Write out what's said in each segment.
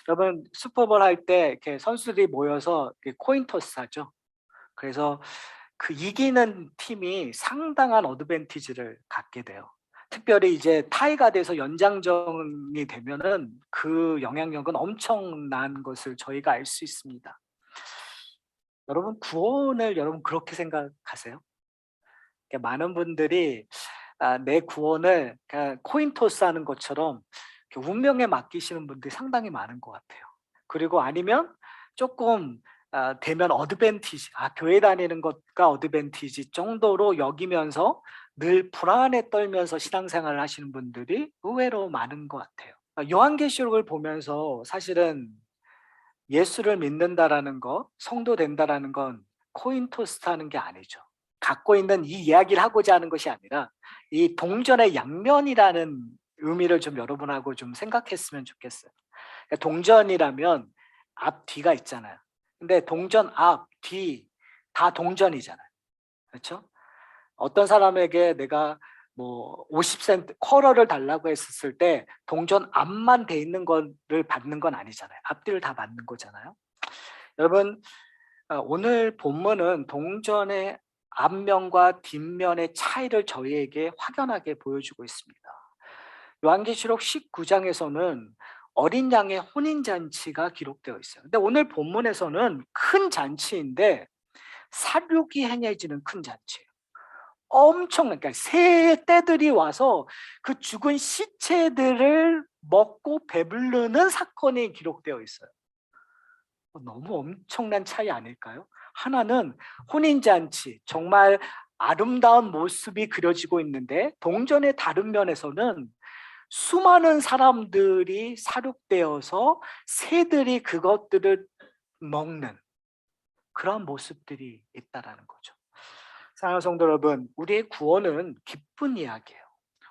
여러분 슈퍼볼 할 때 이렇게 선수들이 모여서 이렇게 코인 토스 하죠. 그래서 그 이기는 팀이 상당한 어드밴티지를 갖게 돼요. 특별히 이제 타이가 돼서 연장전이 되면은 그 영향력은 엄청난 것을 저희가 알 수 있습니다. 여러분 구원을 여러분 그렇게 생각하세요? 많은 분들이 내 구원을 그냥 코인 토스 하는 것처럼 운명에 맡기시는 분들이 상당히 많은 것 같아요. 그리고 아니면 조금 되면 어드밴티지, 교회 다니는 것과 어드밴티지 정도로 여기면서 늘 불안에 떨면서 신앙생활을 하시는 분들이 의외로 많은 것 같아요. 요한계시록을 보면서 사실은 예수를 믿는다라는 거, 성도 된다라는 건 코인 토스 하는 게 아니죠. 갖고 있는 이 이야기를 하고자 하는 것이 아니라 이 동전의 양면이라는 의미를 좀 여러분하고 좀 생각했으면 좋겠어요. 그러니까 동전이라면 앞, 뒤가 있잖아요. 근데 동전 앞, 뒤 다 동전이잖아요. 그렇죠? 어떤 사람에게 내가 뭐 50센트 쿼러를 달라고 했을 때 동전 앞만 돼 있는 거를 받는 건 아니잖아요. 앞뒤를 다 받는 거잖아요. 여러분 오늘 본문은 동전의 앞면과 뒷면의 차이를 저희에게 확연하게 보여주고 있습니다. 요한계시록 19장에서는 어린 양의 혼인잔치가 기록되어 있어요. 근데 오늘 본문에서는 큰 잔치인데 사륙이 행해지는 큰 잔치예요. 엄청난, 그러니까 새 떼들이 와서 그 죽은 시체들을 먹고 배부르는 사건이 기록되어 있어요. 너무 엄청난 차이 아닐까요? 하나는 혼인잔치, 정말 아름다운 모습이 그려지고 있는데 동전의 다른 면에서는 수많은 사람들이 사륙되어서 새들이 그것들을 먹는 그런 모습들이 있다라는 거죠. 사랑하는 성도 여러분, 우리의 구원은 기쁜 이야기예요.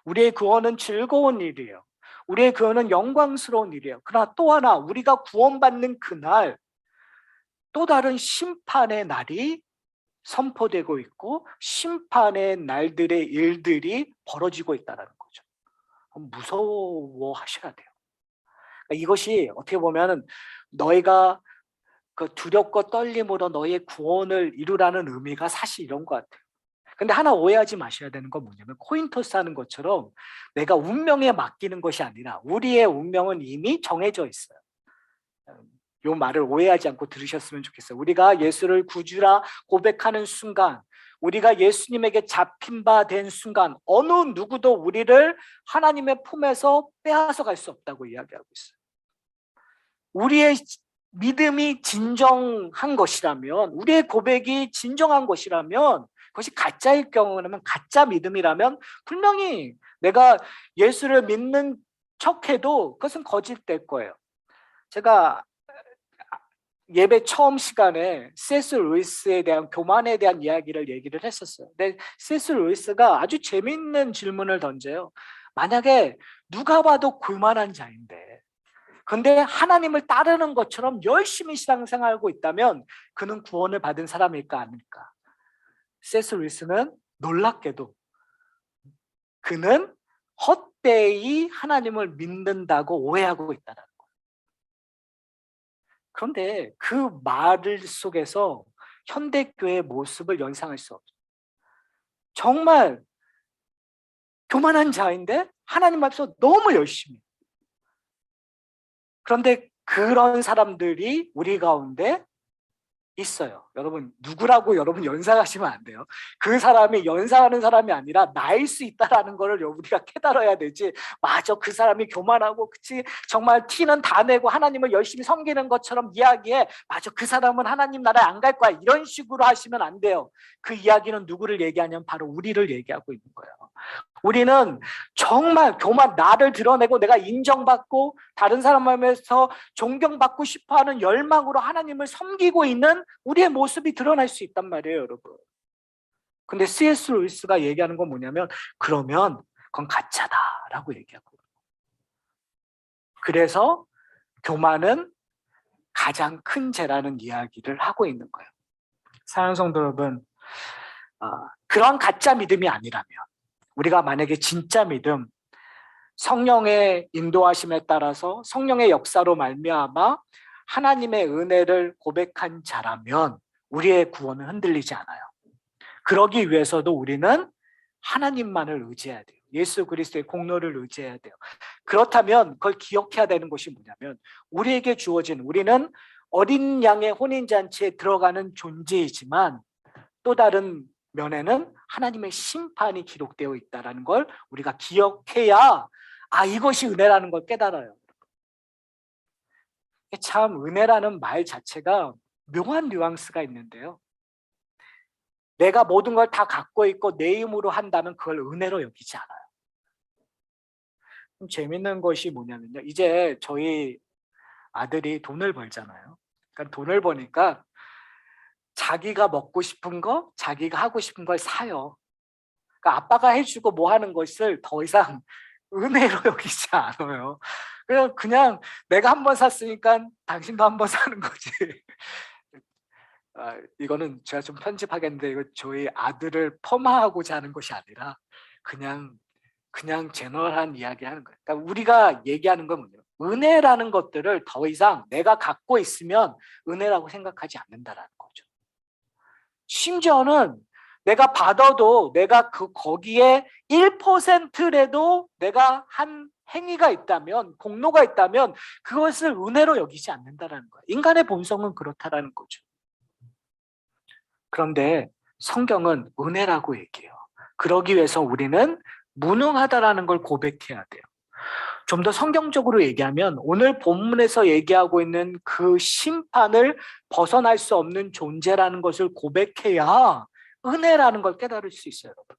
우리의 구원은 즐거운 일이에요. 우리의 구원은 영광스러운 일이에요. 그러나 또 하나 우리가 구원받는 그날 또 다른 심판의 날이 선포되고 있고 심판의 날들의 일들이 벌어지고 있다는 거죠. 무서워하셔야 돼요. 이것이 어떻게 보면 너희가 그 두렵고 떨림으로 너희의 구원을 이루라는 의미가 사실 이런 것 같아요. 근데 하나 오해하지 마셔야 되는 건 뭐냐면 코인 토스 하는 것처럼 내가 운명에 맡기는 것이 아니라 우리의 운명은 이미 정해져 있어요. 이 말을 오해하지 않고 들으셨으면 좋겠어요. 우리가 예수를 구주라 고백하는 순간, 우리가 예수님에게 잡힌 바 된 순간 어느 누구도 우리를 하나님의 품에서 빼앗아 갈 수 없다고 이야기하고 있어요. 우리의 믿음이 진정한 것이라면, 우리의 고백이 진정한 것이라면, 그것이 가짜일 경우라면, 가짜 믿음이라면 분명히 내가 예수를 믿는 척해도 그것은 거짓될 거예요. 제가 예배 처음 시간에 C.S. 루이스에 대한 교만에 대한 이야기를 얘기를 했었어요. 근데 C.S. 루이스가 아주 재미있는 질문을 던져요. 만약에 누가 봐도 교만한 자인데 근데 하나님을 따르는 것처럼 열심히 신앙생활하고 있다면 그는 구원을 받은 사람일까 아닐까? C.S. 루이스는 놀랍게도 그는 헛되이 하나님을 믿는다고 오해하고 있다는 거예요. 그런데 그 말 속에서 현대교회의 모습을 연상할 수 없어요. 정말 교만한 자인데 하나님 앞에서 너무 열심히. 그런데 그런 사람들이 우리 가운데 있어요. 여러분 누구라고 여러분 연상하시면 안 돼요. 그 사람이 연상하는 사람이 아니라 나일 수 있다라는 거를 우리가 깨달아야 되지. 맞아, 그 사람이 교만하고 그치 정말 티는 다 내고 하나님을 열심히 섬기는 것처럼 이야기해. 맞아, 그 사람은 하나님 나라에 안 갈 거야. 이런 식으로 하시면 안 돼요. 그 이야기는 누구를 얘기하냐면 바로 우리를 얘기하고 있는 거예요. 우리는 정말 교만, 나를 드러내고 내가 인정받고 다른 사람에서 존경받고 싶어하는 열망으로 하나님을 섬기고 있는 우리의 모습이 드러날 수 있단 말이에요, 여러분. 근데 C.S. 루이스가 얘기하는 건 뭐냐면 그러면 그건 가짜다라고 얘기하고, 그래서 교만은 가장 큰 죄라는 이야기를 하고 있는 거예요. 사랑하는 성도 여러분, 그런 가짜 믿음이 아니라면, 우리가 만약에 진짜 믿음, 성령의 인도하심에 따라서 성령의 역사로 말미암아 하나님의 은혜를 고백한 자라면 우리의 구원은 흔들리지 않아요. 그러기 위해서도 우리는 하나님만을 의지해야 돼요. 예수 그리스도의 공로를 의지해야 돼요. 그렇다면 그걸 기억해야 되는 것이 뭐냐면, 우리에게 주어진, 우리는 어린 양의 혼인잔치에 들어가는 존재이지만 또 다른 면에는 하나님의 심판이 기록되어 있다는 걸 우리가 기억해야 이것이 은혜라는 걸 깨달아요. 참 은혜라는 말 자체가 묘한 뉘앙스가 있는데요, 내가 모든 걸 다 갖고 있고 내 힘으로 한다면 그걸 은혜로 여기지 않아요. 재밌는 것이 뭐냐면요, 이제 저희 아들이 돈을 벌잖아요. 그러니까 돈을 버니까 자기가 먹고 싶은 거, 자기가 하고 싶은 걸 사요. 그러니까 아빠가 해주고 뭐 하는 것을 더 이상 은혜로 여기지 않아요. 그냥 내가 한 번 샀으니까 당신도 한 번 사는 거지. 이거는 제가 좀 편집하겠는데, 이거 저희 아들을 폄하하고자 하는 것이 아니라 그냥 제너럴한 이야기 하는 거예요. 그러니까 우리가 얘기하는 건 뭐냐면, 은혜라는 것들을 더 이상 내가 갖고 있으면 은혜라고 생각하지 않는다라는 거죠. 심지어는 내가 받아도 내가 거기에 1%라도 내가 한 행위가 있다면, 공로가 있다면 그것을 은혜로 여기지 않는다라는 거예요. 인간의 본성은 그렇다라는 거죠. 그런데 성경은 은혜라고 얘기해요. 그러기 위해서 우리는 무능하다라는 걸 고백해야 돼요. 좀 더 성경적으로 얘기하면 오늘 본문에서 얘기하고 있는 그 심판을 벗어날 수 없는 존재라는 것을 고백해야 은혜라는 걸 깨달을 수 있어요, 여러분.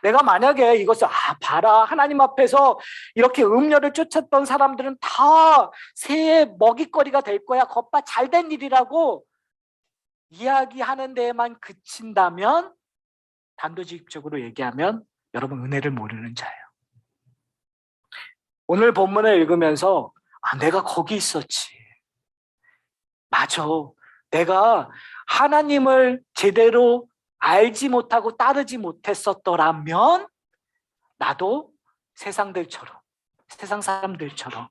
내가 만약에 이것을 봐라, 하나님 앞에서 이렇게 음녀를 쫓았던 사람들은 다 새해 먹잇거리가 될 거야, 겉바 잘된 일이라고 이야기하는 데에만 그친다면, 단도직입적으로 얘기하면 여러분 은혜를 모르는 자예요. 오늘 본문을 읽으면서 내가 거기 있었지, 맞아, 내가 하나님을 제대로 알지 못하고 따르지 못했었더라면 나도 세상 사람들처럼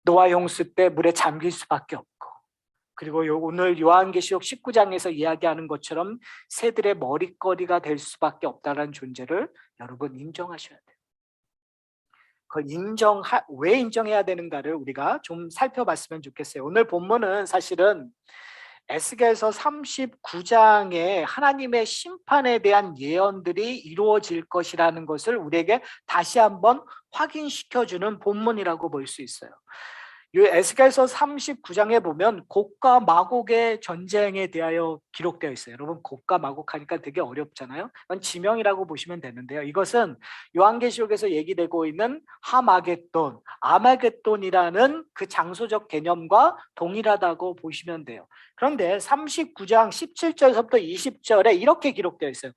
노아 홍수 때 물에 잠길 수밖에 없고, 그리고 오늘 요한계시록 19장에서 이야기하는 것처럼 새들의 머릿거리가 될 수밖에 없다는 존재를 여러분 인정하셔야 돼요. 왜 인정해야 되는가를 우리가 좀 살펴봤으면 좋겠어요. 오늘 본문은 사실은 에스겔서 39장에 하나님의 심판에 대한 예언들이 이루어질 것이라는 것을 우리에게 다시 한번 확인시켜주는 본문이라고 볼 수 있어요. 이 에스겔서 39장에 보면 곡과 마곡의 전쟁에 대하여 기록되어 있어요. 여러분, 곡과 마곡 하니까 되게 어렵잖아요. 이건 지명이라고 보시면 되는데요, 이것은 요한계시록에서 얘기되고 있는 하마겟돈, 아마겟돈이라는 그 장소적 개념과 동일하다고 보시면 돼요. 그런데 39장 17절에서부터 20절에 이렇게 기록되어 있어요.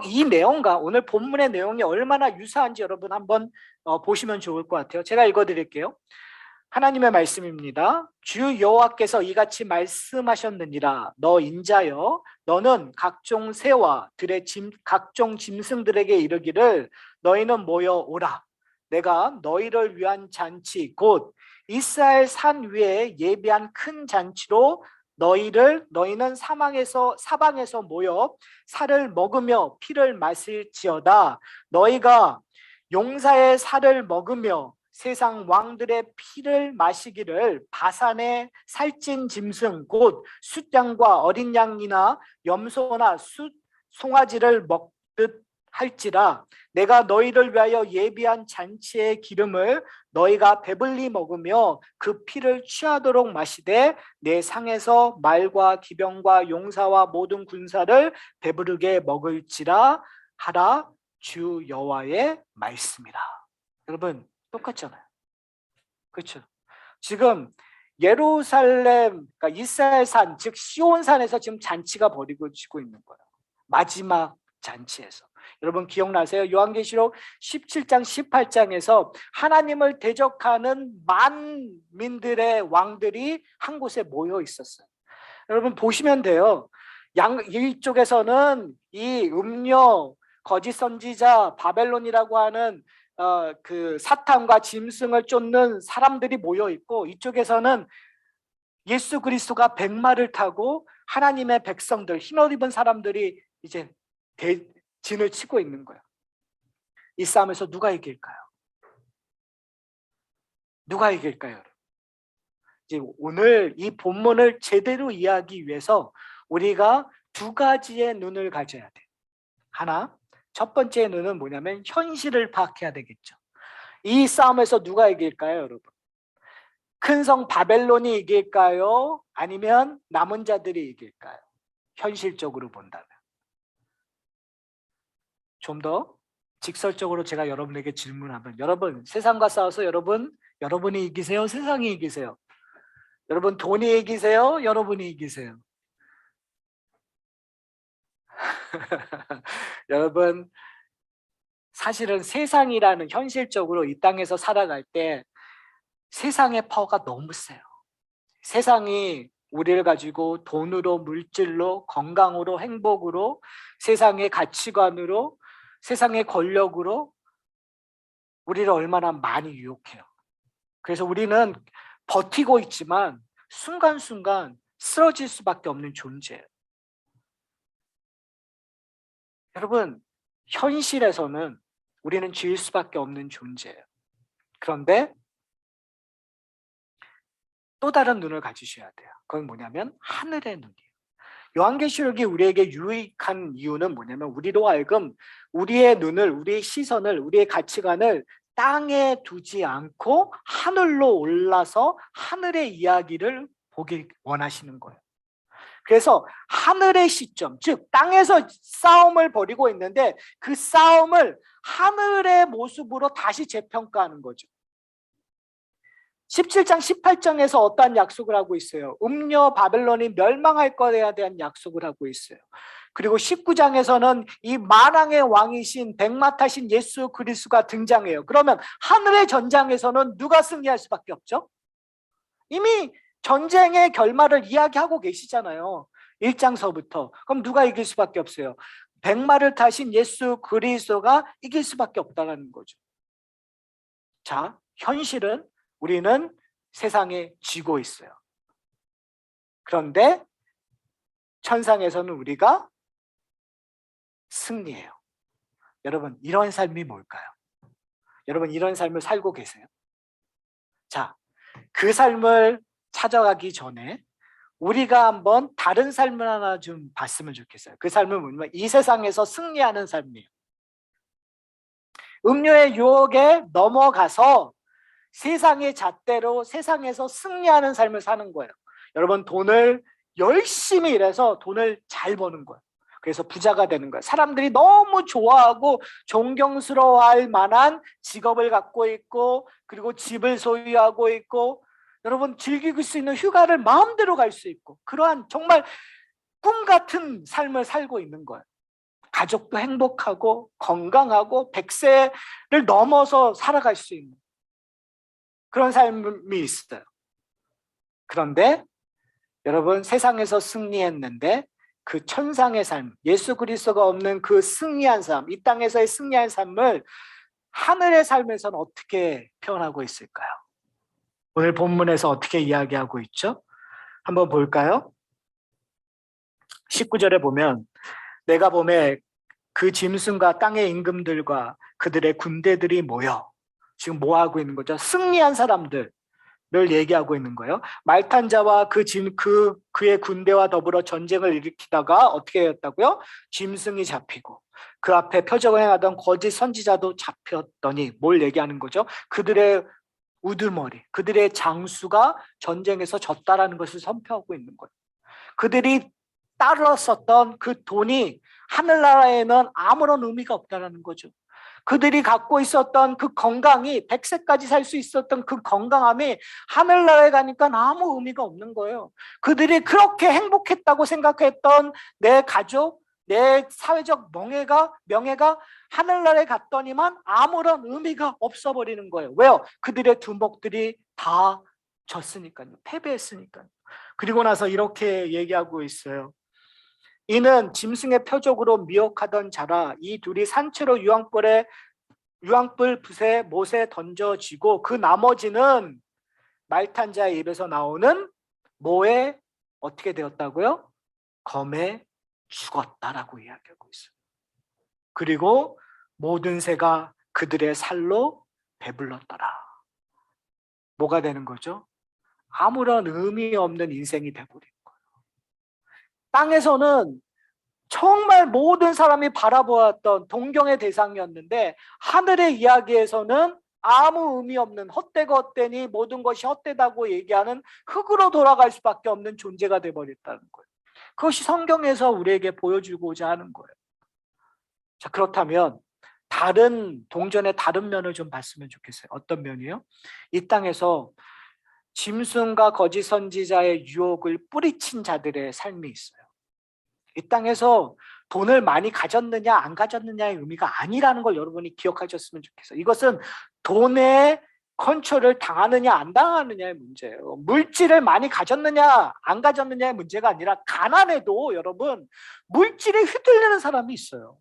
이 내용과 오늘 본문의 내용이 얼마나 유사한지 여러분 한번 보시면 좋을 것 같아요. 제가 읽어드릴게요. 하나님의 말씀입니다. 주 여호와께서 이같이 말씀하셨느니라. 너 인자여, 너는 각종 새와 들의 각종 짐승들에게 이르기를 너희는 모여 오라. 내가 너희를 위한 잔치 곧 이스라엘 산 위에 예비한 큰 잔치로 너희는 사방에서 모여 살을 먹으며 피를 마실지어다. 너희가 용사의 살을 먹으며 세상 왕들의 피를 마시기를 바산의 살찐 짐승 곧 숫양과 어린 양이나 염소나 송아지를 먹듯 할지라. 내가 너희를 위하여 예비한 잔치의 기름을 너희가 배불리 먹으며 그 피를 취하도록 마시되 내 상에서 말과 기병과 용사와 모든 군사를 배부르게 먹을지라 하라. 주 여호와의 말씀이라. 여러분, 똑같잖아요. 그렇죠? 지금 예루살렘, 그러니까 이스라엘 산, 즉 시온산에서 지금 잔치가 벌어지고 있는 거예요. 마지막 잔치에서. 여러분 기억나세요? 요한계시록 17장 18장에서 하나님을 대적하는 만민들의 왕들이 한 곳에 모여 있었어요. 여러분 보시면 돼요. 이쪽에서는 이 음료, 거짓 선지자 바벨론이라고 하는 그 사탄과 짐승을 쫓는 사람들이 모여 있고, 이쪽에서는 예수 그리스도가 백마를 타고 하나님의 백성들, 흰옷 입은 사람들이 이제 진을 치고 있는 거예요. 이 싸움에서 누가 이길까요? 누가 이길까요? 이제 오늘 이 본문을 제대로 이해하기 위해서 우리가 두 가지의 눈을 가져야 돼요. 하나, 첫 번째 눈은 뭐냐면 현실을 파악해야 되겠죠. 이 싸움에서 누가 이길까요, 여러분? 큰 성 바벨론이 이길까요? 아니면 남은 자들이 이길까요? 현실적으로 본다면. 좀 더 직설적으로 제가 여러분에게 질문하면, 여러분 세상과 싸워서 여러분이 이기세요? 세상이 이기세요? 여러분 돈이 이기세요? 여러분이 이기세요? 여러분, 사실은 세상이라는, 현실적으로 이 땅에서 살아갈 때 세상의 파워가 너무 세요. 세상이 우리를 가지고 돈으로, 물질로, 건강으로, 행복으로, 세상의 가치관으로, 세상의 권력으로 우리를 얼마나 많이 유혹해요. 그래서 우리는 버티고 있지만 순간순간 쓰러질 수밖에 없는 존재예요. 여러분, 현실에서는 우리는 질 수밖에 없는 존재예요. 그런데 또 다른 눈을 가지셔야 돼요. 그건 뭐냐면 하늘의 눈이에요. 요한계시록이 우리에게 유익한 이유는 뭐냐면, 우리로 하여금 우리의 눈을, 우리의 시선을, 우리의 가치관을 땅에 두지 않고 하늘로 올라서 하늘의 이야기를 보길 원하시는 거예요. 그래서 하늘의 시점, 즉 땅에서 싸움을 벌이고 있는데 그 싸움을 하늘의 모습으로 다시 재평가하는 거죠. 17장 18장에서 어떠한 약속을 하고 있어요? 음녀 바벨론이 멸망할 것에 대한 약속을 하고 있어요. 그리고 19장에서는 이 만왕의 왕이신 백마 타신 예수 그리스도가 등장해요. 그러면 하늘의 전장에서는 누가 승리할 수밖에 없죠? 이미 전쟁의 결말을 이야기하고 계시잖아요. 1장서부터. 그럼 누가 이길 수밖에 없어요? 백마를 타신 예수 그리스도가 이길 수밖에 없다는 거죠. 자, 현실은 우리는 세상에 지고 있어요. 그런데 천상에서는 우리가 승리해요. 여러분, 이런 삶이 뭘까요? 여러분, 이런 삶을 살고 계세요? 자, 그 삶을 찾아가기 전에 우리가 한번 다른 삶을 하나 좀 봤으면 좋겠어요. 그 삶은 뭐냐면 이 세상에서 승리하는 삶이에요. 음료의 유혹에 넘어가서 세상의 잣대로 세상에서 승리하는 삶을 사는 거예요. 여러분, 돈을 열심히 일해서 돈을 잘 버는 거예요. 그래서 부자가 되는 거예요. 사람들이 너무 좋아하고 존경스러워할 만한 직업을 갖고 있고, 그리고 집을 소유하고 있고, 여러분 즐길 수 있는 휴가를 마음대로 갈 수 있고, 그러한 정말 꿈 같은 삶을 살고 있는 거예요. 가족도 행복하고 건강하고 100세를 넘어서 살아갈 수 있는 그런 삶이 있어요. 그런데 여러분, 세상에서 승리했는데 그 천상의 삶, 예수 그리스도가 없는 그 승리한 삶, 이 땅에서의 승리한 삶을 하늘의 삶에서는 어떻게 표현하고 있을까요? 오늘 본문에서 어떻게 이야기하고 있죠? 한번 볼까요? 19절에 보면, 내가 보매 그 짐승과 땅의 임금들과 그들의 군대들이 모여, 지금 뭐 하고 있는 거죠? 승리한 사람들을 얘기하고 있는 거예요. 말탄 자와 그의 군대와 더불어 전쟁을 일으키다가 어떻게 했다고요? 짐승이 잡히고 그 앞에 표적을 행하던 거짓 선지자도 잡혔더니, 뭘 얘기하는 거죠? 그들의 우두머리, 그들의 장수가 전쟁에서 졌다라는 것을 선포하고 있는 거예요. 그들이 따라 썼던 그 돈이 하늘나라에는 아무런 의미가 없다라는 거죠. 그들이 갖고 있었던 그 건강이, 100세까지 살 수 있었던 그 건강함이 하늘나라에 가니까 아무 의미가 없는 거예요. 그들이 그렇게 행복했다고 생각했던 내 가족, 내 사회적 명예가 하늘나라에 갔더니만 아무런 의미가 없어버리는 거예요. 왜요? 그들의 두목들이 다 졌으니까요. 패배했으니까요. 그리고 나서 이렇게 얘기하고 있어요. 이는 짐승의 표적으로 미혹하던 자라. 이 둘이 산채로 유황불 붓에 못에 던져지고 그 나머지는 말탄 자의 입에서 나오는 모에 어떻게 되었다고요? 검에 죽었다라고 이야기하고 있어요. 그리고 모든 새가 그들의 살로 배불렀더라. 뭐가 되는 거죠? 아무런 의미 없는 인생이 돼버린 거예요. 땅에서는 정말 모든 사람이 바라보았던 동경의 대상이었는데 하늘의 이야기에서는 아무 의미 없는 헛되고 헛되니 모든 것이 헛되다고 얘기하는 흙으로 돌아갈 수밖에 없는 존재가 돼버렸다는 거예요. 그것이 성경에서 우리에게 보여주고자 하는 거예요. 자, 그렇다면 동전의 다른 면을 좀 봤으면 좋겠어요. 어떤 면이요? 이 땅에서 짐승과 거짓 선지자의 유혹을 뿌리친 자들의 삶이 있어요. 이 땅에서 돈을 많이 가졌느냐 안 가졌느냐의 의미가 아니라는 걸 여러분이 기억하셨으면 좋겠어요. 이것은 돈의 컨트롤을 당하느냐 안 당하느냐의 문제예요. 물질을 많이 가졌느냐 안 가졌느냐의 문제가 아니라 가난해도 여러분 물질에 휘둘리는 사람이 있어요.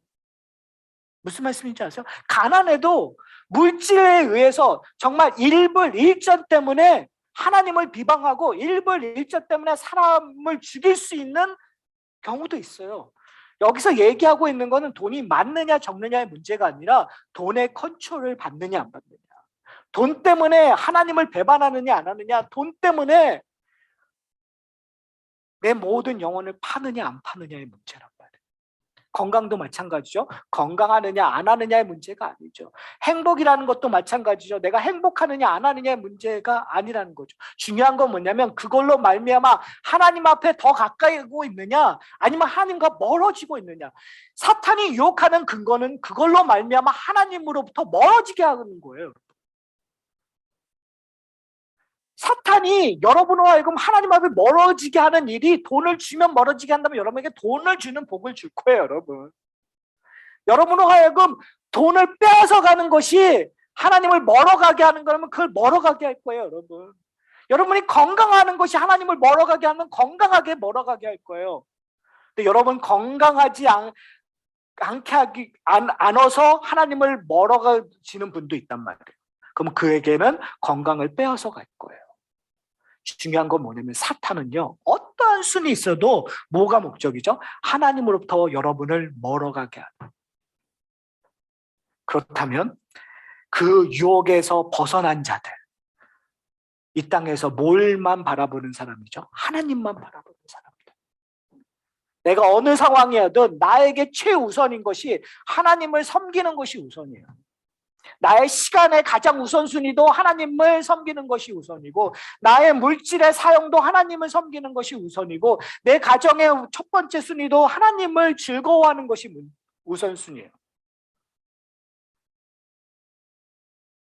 무슨 말씀인지 아세요? 가난해도 물질에 의해서 정말 일전 때문에 하나님을 비방하고 일전 때문에 사람을 죽일 수 있는 경우도 있어요. 여기서 얘기하고 있는 거는 돈이 많느냐 적느냐의 문제가 아니라 돈의 컨트롤을 받느냐 안 받느냐. 돈 때문에 하나님을 배반하느냐 안 하느냐. 돈 때문에 내 모든 영혼을 파느냐 안 파느냐의 문제란 말이에요. 건강도 마찬가지죠. 건강하느냐 안 하느냐의 문제가 아니죠. 행복이라는 것도 마찬가지죠. 내가 행복하느냐 안 하느냐의 문제가 아니라는 거죠. 중요한 건 뭐냐면 그걸로 말미암아 하나님 앞에 더 가까이 오고 있느냐 아니면 하나님과 멀어지고 있느냐. 사탄이 유혹하는 근거는 그걸로 말미암아 하나님으로부터 멀어지게 하는 거예요. 사탄이 여러분으로 하여금 하나님 앞에 멀어지게 하는 일이 돈을 주면 멀어지게 한다면 여러분에게 돈을 주는 복을 줄 거예요, 여러분. 여러분으로 하여금 돈을 빼앗아 가는 것이 하나님을 멀어가게 하는 거라면 그걸 멀어가게 할 거예요, 여러분. 여러분이 건강하는 것이 하나님을 멀어가게 하면 건강하게 멀어가게 할 거예요. 근데 여러분 건강하지 않아서 하나님을 멀어가지는 분도 있단 말이에요. 그럼 그에게는 건강을 빼앗아 갈 거예요. 중요한 건 뭐냐면 사탄은요 어떠한 순이 있어도 뭐가 목적이죠? 하나님으로부터 여러분을 멀어가게 하는. 그렇다면 그 유혹에서 벗어난 자들, 이 땅에서 뭘만 바라보는 사람이죠? 하나님만 바라보는 사람이다. 내가 어느 상황이어든 나에게 최우선인 것이 하나님을 섬기는 것이 우선이에요. 나의 시간의 가장 우선순위도 하나님을 섬기는 것이 우선이고 나의 물질의 사용도 하나님을 섬기는 것이 우선이고 내 가정의 첫 번째 순위도 하나님을 즐거워하는 것이 우선순위예요.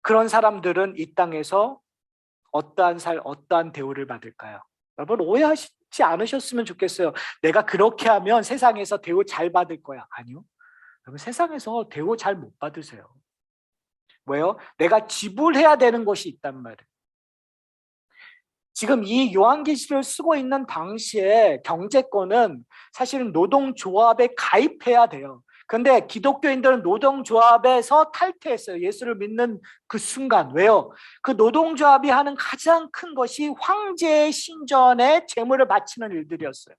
그런 사람들은 이 땅에서 어떠한 대우를 받을까요? 여러분 오해하시지 않으셨으면 좋겠어요. 내가 그렇게 하면 세상에서 대우 잘 받을 거야. 아니요. 여러분 세상에서 대우 잘 못 받으세요. 왜요? 내가 지불해야 되는 것이 있단 말이에요. 지금 이 요한계시를 쓰고 있는 당시에 경제권은 사실은 노동조합에 가입해야 돼요. 근데 기독교인들은 노동조합에서 탈퇴했어요. 예수를 믿는 그 순간. 왜요? 그 노동조합이 하는 가장 큰 것이 황제의 신전에 제물을 바치는 일들이었어요.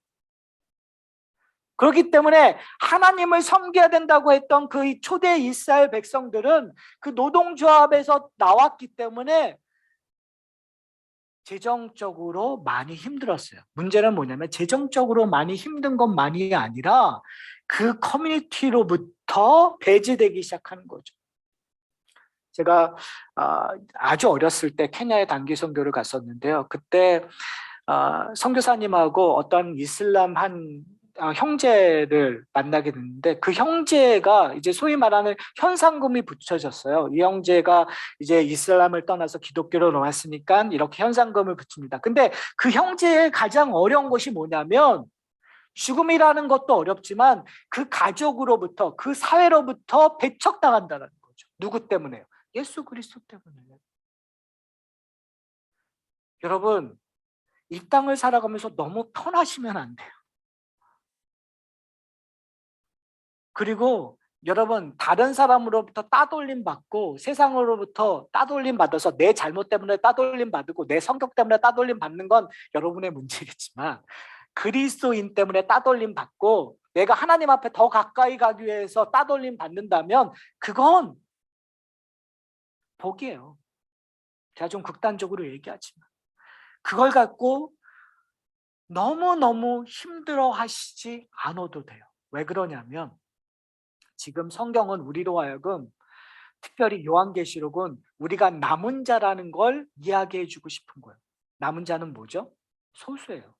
그렇기 때문에 하나님을 섬겨야 된다고 했던 그 초대 이스라엘 백성들은 그 노동조합에서 나왔기 때문에 재정적으로 많이 힘들었어요. 문제는 뭐냐면 재정적으로 많이 힘든 것만이 아니라 그 커뮤니티로부터 배제되기 시작하는 거죠. 제가 아주 어렸을 때 케냐에 단기 선교를 갔었는데요. 그때 선교사님하고 어떤 이슬람 한 형제를 만나게 됐는데 그 형제가 이제 소위 말하는 현상금이 붙여졌어요. 이 형제가 이제 이슬람을 떠나서 기독교로 나왔으니까 이렇게 현상금을 붙입니다. 근데 그 형제의 가장 어려운 것이 뭐냐면 죽음이라는 것도 어렵지만 그 가족으로부터 그 사회로부터 배척당한다는 거죠. 누구 때문에요? 예수 그리스도 때문에요. 여러분 이 땅을 살아가면서 너무 편하시면 안 돼요. 그리고 여러분, 다른 사람으로부터 따돌림 받고 세상으로부터 따돌림 받아서 내 잘못 때문에 따돌림 받고 내 성격 때문에 따돌림 받는 건 여러분의 문제겠지만, 그리스도인 때문에 따돌림 받고 내가 하나님 앞에 더 가까이 가기 위해서 따돌림 받는다면 그건 복이에요. 제가 좀 극단적으로 얘기하지만 그걸 갖고 너무너무 힘들어 하시지 않아도 돼요. 왜 그러냐면 지금 성경은 우리로 하여금, 특별히 요한계시록은 우리가 남은 자라는 걸 이야기해 주고 싶은 거예요. 남은 자는 뭐죠? 소수예요.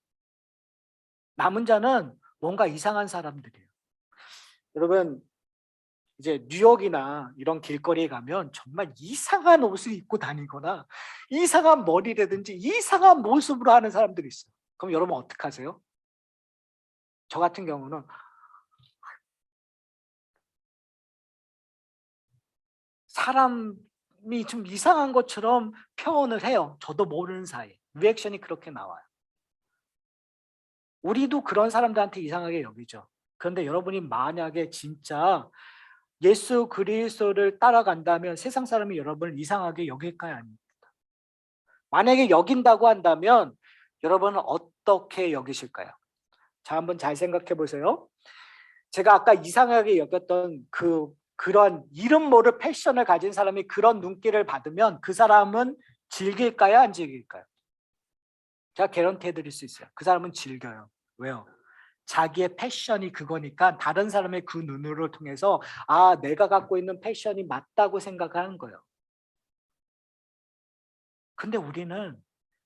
남은 자는 뭔가 이상한 사람들이에요. 여러분, 이제 뉴욕이나 이런 길거리에 가면 정말 이상한 옷을 입고 다니거나 이상한 머리라든지 이상한 모습으로 하는 사람들이 있어요. 그럼 여러분 어떡하세요? 저 같은 경우는 사람이 좀 이상한 것처럼 표현을 해요. 저도 모르는 사이에 리액션이 그렇게 나와요. 우리도 그런 사람들한테 이상하게 여기죠. 그런데 여러분이 만약에 진짜 예수 그리스도를 따라간다면 세상 사람이 여러분을 이상하게 여길까요? 아닙니까? 만약에 여긴다고 한다면 여러분은 어떻게 여기실까요? 자, 한번 잘 생각해 보세요. 제가 아까 이상하게 여겼던 그런 이름 모를 패션을 가진 사람이 그런 눈길을 받으면 그 사람은 즐길까요? 안 즐길까요? 제가 개런티 해드릴 수 있어요. 그 사람은 즐겨요. 왜요? 자기의 패션이 그거니까 다른 사람의 그 눈으로 통해서 아, 내가 갖고 있는 패션이 맞다고 생각하는 거예요. 근데 우리는,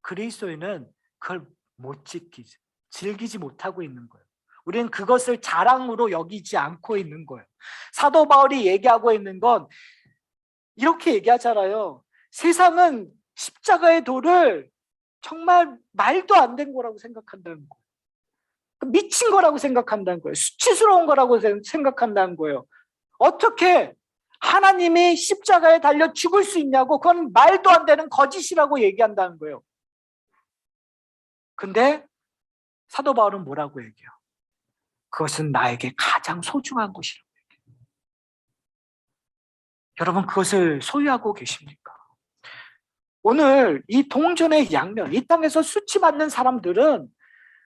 그리스도인은 그걸 못 지키지, 즐기지 못하고 있는 거예요. 우리는 그것을 자랑으로 여기지 않고 있는 거예요. 사도 바울이 얘기하고 있는 건 이렇게 얘기하잖아요. 세상은 십자가의 도를 정말 말도 안 된 거라고 생각한다는 거예요. 미친 거라고 생각한다는 거예요. 수치스러운 거라고 생각한다는 거예요. 어떻게 하나님이 십자가에 달려 죽을 수 있냐고, 그건 말도 안 되는 거짓이라고 얘기한다는 거예요. 근데 사도 바울은 뭐라고 얘기해요? 그것은 나에게 가장 소중한 것이라고 얘기해요. 여러분, 그것을 소유하고 계십니까? 오늘 이 동전의 양면, 이 땅에서 수치받는 사람들은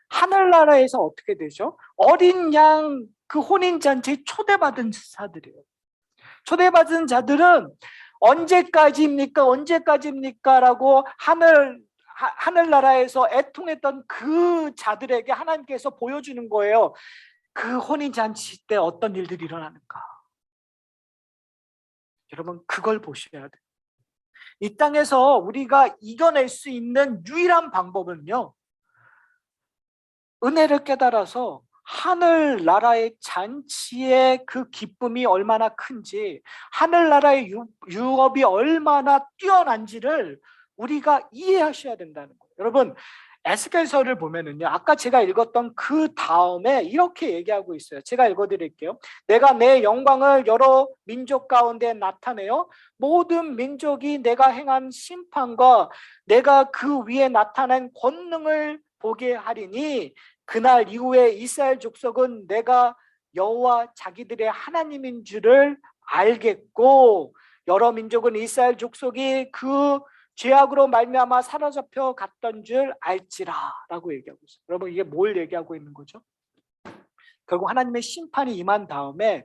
하늘나라에서 어떻게 되죠? 어린 양 그 혼인잔치에 초대받은 자들이에요. 초대받은 자들은 언제까지입니까? 언제까지입니까? 라고 하늘나라에서 애통했던 그 자들에게 하나님께서 보여주는 거예요. 그 혼인잔치 때 어떤 일들이 일어나는가. 여러분, 그걸 보셔야 돼요. 이 땅에서 우리가 이겨낼 수 있는 유일한 방법은요, 은혜를 깨달아서 하늘나라의 잔치의 그 기쁨이 얼마나 큰지, 하늘나라의 유업이 얼마나 뛰어난지를 우리가 이해하셔야 된다는 거예요. 여러분, 에스겔서를 보면은요, 아까 제가 읽었던 그 다음에 이렇게 얘기하고 있어요. 제가 읽어드릴게요. 내가 내 영광을 여러 민족 가운데 나타내어 모든 민족이 내가 행한 심판과 내가 그 위에 나타낸 권능을 보게 하리니 그날 이후에 이스라엘 족속은 내가 여호와 자기들의 하나님인 줄을 알겠고 여러 민족은 이스라엘 족속이 그 죄악으로 말미암아 사로잡혀 갔던 줄 알지라라고 얘기하고 있어요. 여러분, 이게 뭘 얘기하고 있는 거죠? 결국 하나님의 심판이 임한 다음에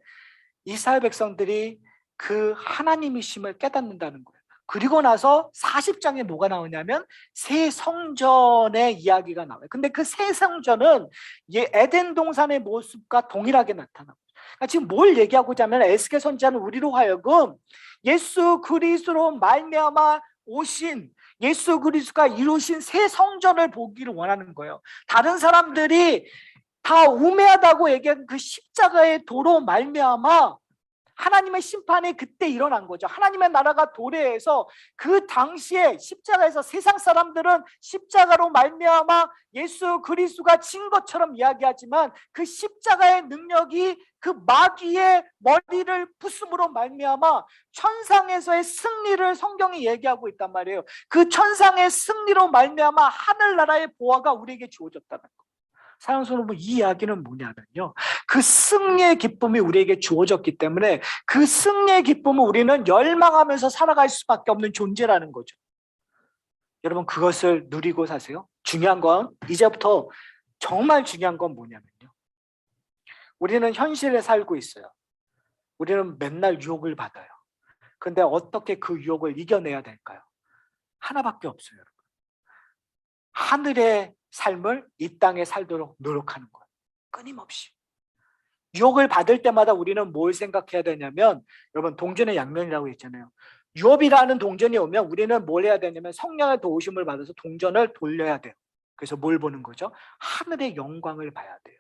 이스라엘 백성들이 그 하나님이심을 깨닫는다는 거예요. 그리고 나서 40장에 뭐가 나오냐면 새 성전의 이야기가 나와요. 근데 그 새 성전은 에덴 동산의 모습과 동일하게 나타나고, 그러니까 지금 뭘 얘기하고자 하면 에스겔 선지자는 우리로 하여금 예수 그리스도로 말미암아 오신, 예수 그리스도가 이루신 새 성전을 보기를 원하는 거예요. 다른 사람들이 다 우매하다고 얘기한 그 십자가의 도로 말미암아 하나님의 심판이 그때 일어난 거죠. 하나님의 나라가 도래해서 그 당시에 십자가에서 세상 사람들은 십자가로 말미암아 예수 그리스도가 진 것처럼 이야기하지만 그 십자가의 능력이 그 마귀의 머리를 부숨으로 말미암아 천상에서의 승리를 성경이 얘기하고 있단 말이에요. 그 천상의 승리로 말미암아 하늘나라의 보화가 우리에게 주어졌다는 거. 사랑하는 여러분, 이 이야기는 뭐냐면요, 그 승리의 기쁨이 우리에게 주어졌기 때문에 그 승리의 기쁨을 우리는 열망하면서 살아갈 수밖에 없는 존재라는 거죠. 여러분, 그것을 누리고 사세요. 중요한 건, 이제부터 정말 중요한 건 뭐냐면요, 우리는 현실에 살고 있어요. 우리는 맨날 유혹을 받아요. 근데 어떻게 그 유혹을 이겨내야 될까요? 하나밖에 없어요, 여러분. 하늘의 삶을 이 땅에 살도록 노력하는 거예요. 끊임없이. 유혹을 받을 때마다 우리는 뭘 생각해야 되냐면, 여러분, 동전의 양면이라고 했잖아요. 유업이라는 동전이 오면 우리는 뭘 해야 되냐면 성령의 도우심을 받아서 동전을 돌려야 돼요. 그래서 뭘 보는 거죠? 하늘의 영광을 봐야 돼요.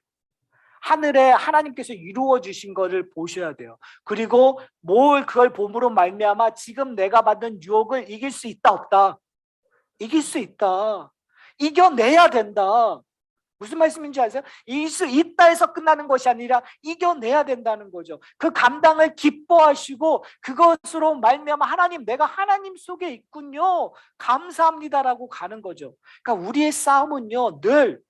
하늘에 하나님께서 이루어 주신 것을 보셔야 돼요. 그리고 그걸 봄으로 말미암아 지금 내가 받은 유혹을 이길 수 있다 없다? 이길 수 있다. 이겨내야 된다. 무슨 말씀인지 아세요? 이길 수 있다에서 끝나는 것이 아니라 이겨내야 된다는 거죠. 그 감당을 기뻐하시고 그것으로 말미암아 하나님, 내가 하나님 속에 있군요, 감사합니다라고 가는 거죠. 그러니까 우리의 싸움은요, 늘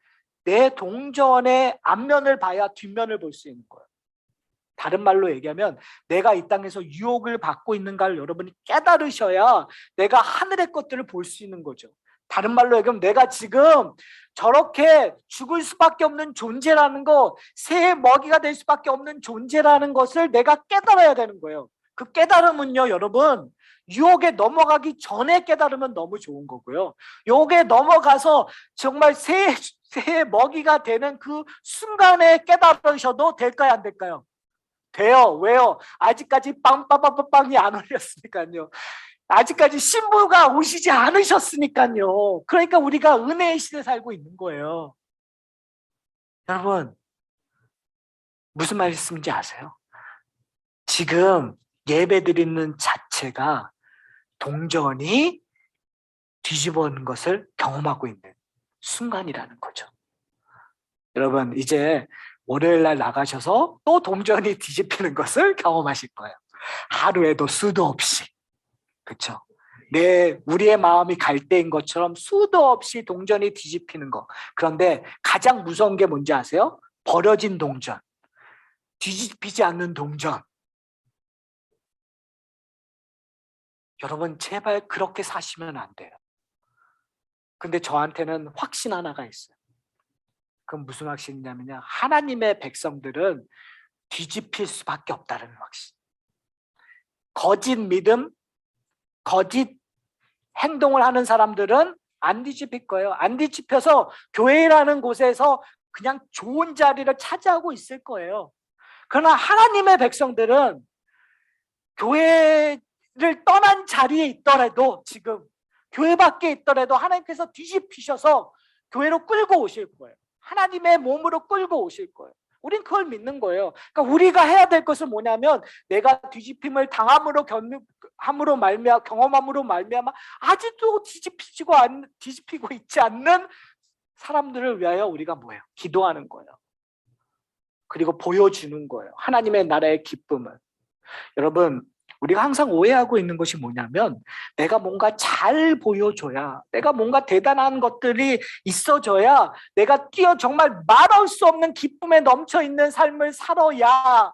내 동전의 앞면을 봐야 뒷면을 볼 수 있는 거예요. 다른 말로 얘기하면 내가 이 땅에서 유혹을 받고 있는가를 여러분이 깨달으셔야 내가 하늘의 것들을 볼 수 있는 거죠. 다른 말로 얘기하면 내가 지금 저렇게 죽을 수밖에 없는 존재라는 거, 새의 먹이가 될 수밖에 없는 존재라는 것을 내가 깨달아야 되는 거예요. 그 깨달음은요, 여러분, 유혹에 넘어가기 전에 깨달으면 너무 좋은 거고요. 유혹에 넘어가서 정말 새의 먹이가 되는 그 순간에 깨달으셔도 될까요, 안 될까요? 돼요. 왜요? 아직까지 빵빵빵빵빵이 안 올렸으니까요. 아직까지 신부가 오시지 않으셨으니까요. 그러니까 우리가 은혜의 시대에 살고 있는 거예요. 여러분, 무슨 말씀인지 아세요? 지금 예배 드리는 자체가 동전이 뒤집어는 것을 경험하고 있는 순간이라는 거죠. 여러분, 이제 월요일 날 나가셔서 또 동전이 뒤집히는 것을 경험하실 거예요. 하루에도 수도 없이. 그렇죠? 우리의 마음이 갈대인 것처럼 수도 없이 동전이 뒤집히는 거. 그런데 가장 무서운 게 뭔지 아세요? 버려진 동전, 뒤집히지 않는 동전. 여러분, 제발 그렇게 사시면 안 돼요. 근데 저한테는 확신 하나가 있어요. 그건 무슨 확신이냐면요, 하나님의 백성들은 뒤집힐 수밖에 없다는 확신. 거짓 믿음, 거짓 행동을 하는 사람들은 안 뒤집힐 거예요. 안 뒤집혀서 교회라는 곳에서 그냥 좋은 자리를 차지하고 있을 거예요. 그러나 하나님의 백성들은 교회를 떠난 자리에 있더라도, 지금 교회 밖에 있더라도 하나님께서 뒤집히셔서 교회로 끌고 오실 거예요. 하나님의 몸으로 끌고 오실 거예요. 우린 그걸 믿는 거예요. 그러니까 우리가 해야 될 것은 뭐냐면, 내가 뒤집힘을 당함으로 경험함으로 말미암아 아직도 뒤집히고 있지 않는 사람들을 위하여 우리가 뭐예요? 기도하는 거예요. 그리고 보여주는 거예요. 하나님의 나라의 기쁨을. 여러분, 우리가 항상 오해하고 있는 것이 뭐냐면, 내가 뭔가 잘 보여줘야, 내가 뭔가 대단한 것들이 있어져야 내가 정말 말할 수 없는 기쁨에 넘쳐 있는 삶을 살아야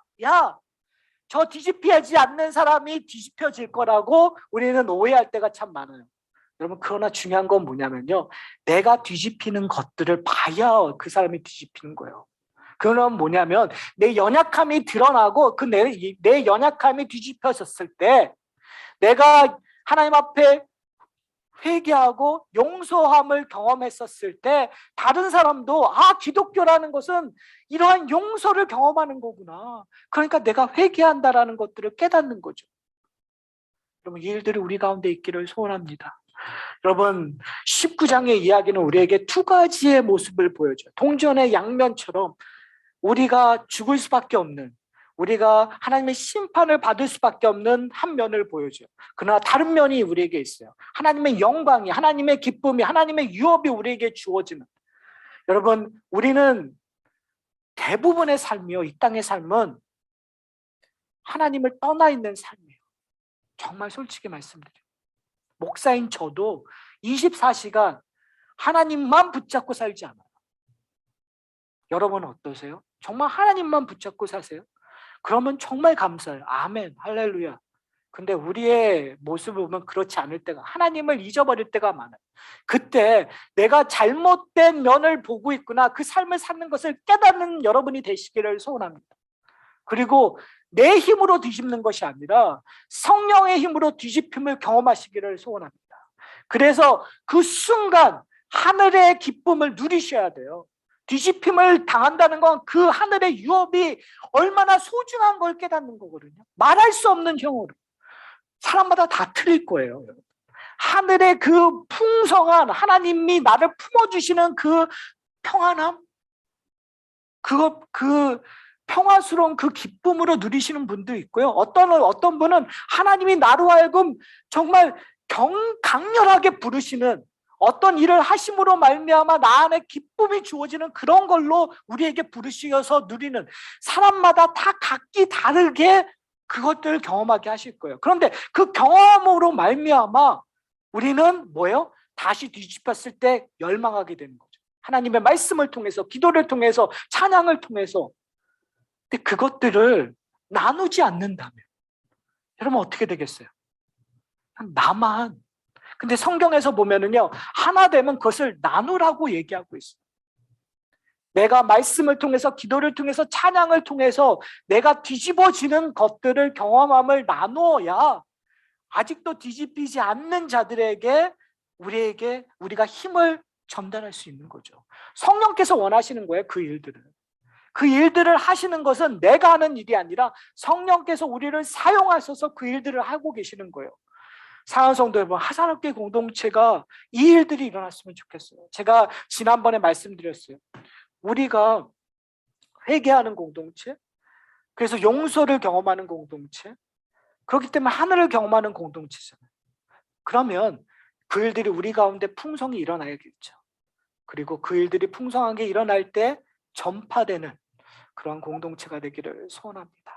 저 뒤집히지 않는 사람이 뒤집혀질 거라고 우리는 오해할 때가 참 많아요. 여러분, 그러나 중요한 건 뭐냐면요, 내가 뒤집히는 것들을 봐야 그 사람이 뒤집히는 거예요. 그건 뭐냐면, 내 연약함이 드러나고 그 내 연약함이 뒤집혀졌을 때, 내가 하나님 앞에 회개하고 용서함을 경험했었을 때, 다른 사람도 기독교라는 것은 이러한 용서를 경험하는 거구나, 그러니까 내가 회개한다라는 것들을 깨닫는 거죠. 여러분, 이 일들이 우리 가운데 있기를 소원합니다. 여러분, 19장의 이야기는 우리에게 두 가지의 모습을 보여줘요. 동전의 양면처럼 우리가 죽을 수밖에 없는, 우리가 하나님의 심판을 받을 수밖에 없는 한 면을 보여줘요. 그러나 다른 면이 우리에게 있어요. 하나님의 영광이, 하나님의 기쁨이, 하나님의 유업이 우리에게 주어지는. 여러분, 우리는 대부분의 삶이요, 이 땅의 삶은 하나님을 떠나 있는 삶이에요. 정말 솔직히 말씀드려요. 목사인 저도 24시간 하나님만 붙잡고 살지 않아요. 여러분은 어떠세요? 정말 하나님만 붙잡고 사세요? 그러면 정말 감사해요. 아멘, 할렐루야. 근데 우리의 모습을 보면 그렇지 않을 때가, 하나님을 잊어버릴 때가 많아요. 그때 내가 잘못된 면을 보고 있구나, 그 삶을 사는 것을 깨닫는 여러분이 되시기를 소원합니다. 그리고 내 힘으로 뒤집는 것이 아니라 성령의 힘으로 뒤집힘을 경험하시기를 소원합니다. 그래서 그 순간 하늘의 기쁨을 누리셔야 돼요. 뒤집힘을 당한다는 건 그 하늘의 유업이 얼마나 소중한 걸 깨닫는 거거든요. 말할 수 없는 형으로. 사람마다 다 틀릴 거예요. 하늘의 그 풍성한, 하나님이 나를 품어주시는 그 평안함, 그 평화스러운 그 기쁨으로 누리시는 분도 있고요. 어떤 분은 하나님이 나로 하여금 정말 강렬하게 부르시는, 어떤 일을 하심으로 말미암아 나 안에 기쁨이 주어지는 그런 걸로 우리에게 부르시어서 누리는, 사람마다 다 각기 다르게 그것들을 경험하게 하실 거예요. 그런데 그 경험으로 말미암아 우리는 뭐예요? 다시 뒤집혔을 때 열망하게 되는 거죠. 하나님의 말씀을 통해서, 기도를 통해서, 찬양을 통해서. 근데 그것들을 나누지 않는다면 여러분 어떻게 되겠어요? 나만. 근데 성경에서 보면은요, 하나 되면 그것을 나누라고 얘기하고 있어요. 내가 말씀을 통해서, 기도를 통해서, 찬양을 통해서 내가 뒤집어지는 것들을 경험함을 나누어야 아직도 뒤집히지 않는 자들에게, 우리가 힘을 전달할 수 있는 거죠. 성령께서 원하시는 거예요, 그 일들을. 그 일들을 하시는 것은 내가 하는 일이 아니라 성령께서 우리를 사용하셔서 그 일들을 하고 계시는 거예요. 사랑하는 성도 여러분, 하산업계 공동체가 이 일들이 일어났으면 좋겠어요. 제가 지난번에 말씀드렸어요. 우리가 회개하는 공동체, 그래서 용서를 경험하는 공동체, 그렇기 때문에 하늘을 경험하는 공동체잖아요. 그러면 그 일들이 우리 가운데 풍성히 일어나야겠죠. 그리고 그 일들이 풍성하게 일어날 때 전파되는 그런 공동체가 되기를 소원합니다.